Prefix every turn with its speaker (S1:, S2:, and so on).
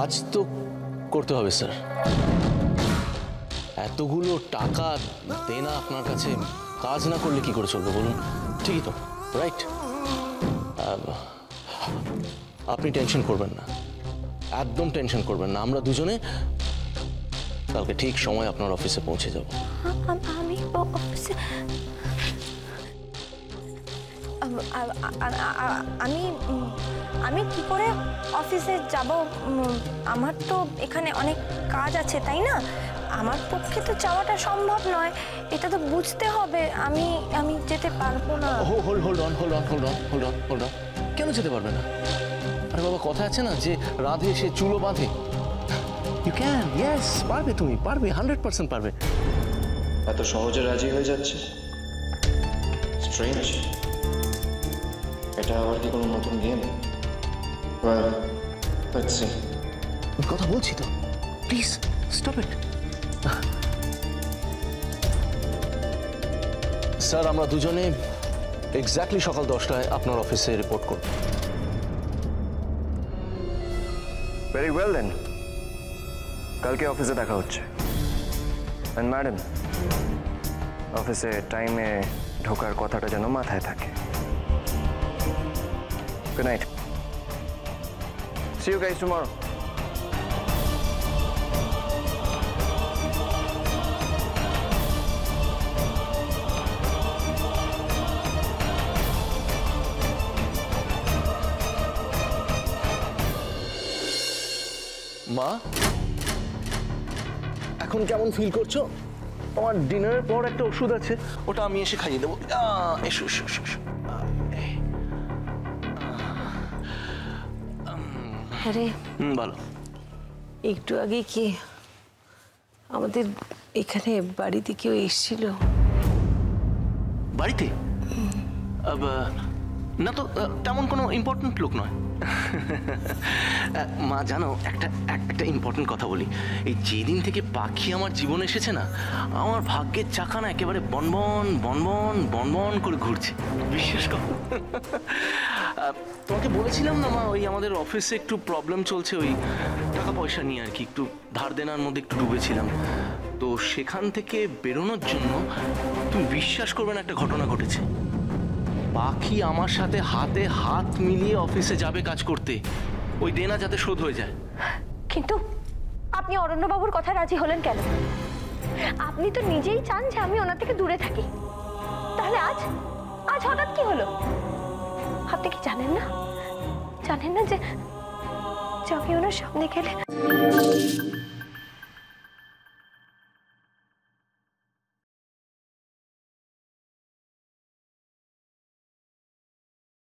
S1: কাজ তো করতে হবে স্যার। এতগুলো টাকা দেনা আপনার কাছে, কাজ না করলে কি করে চলবে বলুন? ঠিকই তো, রাইট? আপনি টেনশন করবেন না, একদম টেনশন করবেন না। আমরা দুজনে কালকে ঠিক সময় আপনার অফিসে পৌঁছে যাব।
S2: আমি অফিসে আমি আমি কি করে অফিসে যাব? আমার তো এখানে অনেক কাজ আছে, তাই না? আমার পক্ষে তো যাওয়াটা সম্ভব নয়, এটা তো বুঝতে হবে। আমি আমি যেতে পারবো না।
S1: Hold on. কেন যেতে পারবে না? আরে বাবা, কথা আছে না যে রাধে সে চুলো বাঁধে। ইউ ক্যান, ইয়েস, পারবে, তুমি পারবে, 100% পারবে।
S3: এত সহজে রাজি হয়ে যাচ্ছে? স্ট্রেঞ্জ। এটা আবার কি কোনো নতুন গেম? Well, let's see.
S1: কথা বলছি তো, প্লিজ স্টপ ইট। স্যার, আমরা দুজনে এক্স্যাক্টলি সকাল 10টায় আপনার অফিসে রিপোর্ট করব।
S3: ভেরি ওয়েল দেন, কালকে অফিসে দেখা হচ্ছে। এন্ড ম্যাডাম, অফিসে টাইমে ঢোকার কথাটা যেন মাথায় থাকে। Good night, see you guys tomorrow.
S1: মা, এখন কেমন ফিল করছো? আমার ডিনারের পর একটা ওষুধ আছে, ওটা আমি এসে খাইয়ে দেবো। এসো এসো এসো এসো।
S2: আরে
S1: বলো।
S2: একটু আগে কি আমাদের এখানে বাড়িতে কেউ এসেছিল?
S1: বাড়িতে? না তো, তেমন কোনো ইম্পর্টেন্ট লোক নয়। মা জানো, একটা ইম্পর্টেন্ট কথা বলি। এই যেদিন থেকে পাখি আমার জীবনে এসেছে না, আমার ভাগ্যের চাকা না একেবারে বনবন বনবন বনবন করে ঘুরছে, বিশ্বাস করো। তোমাকে বলেছিলাম না মা, ওই আমাদের অফিসে একটু প্রবলেম চলছে, ওই টাকা পয়সা নিয়ে আর কি, একটু ধার দেনার মধ্যে একটু ডুবেছিলাম। তো সেখান থেকে বেরোনোর জন্য তুমি বিশ্বাস করবে না, একটা ঘটনা ঘটেছে। পাখি আমার সাথে হাতে হাত মিলিয়ে অফিসে যাবে কাজ করতে, ওই দেনা যাতে শোধ হয়ে যায়।
S2: কিন্তু আপনি অরণ্যবাবুর কথা রাজি হলেন কেন? আপনি তো নিজেই চান যে আমি ওনার থেকে দূরে থাকি, তাহলে আজ আজ হঠাৎ কি হলো? আপনি কি জানেন না যে আমি ওনার সামনে গেলে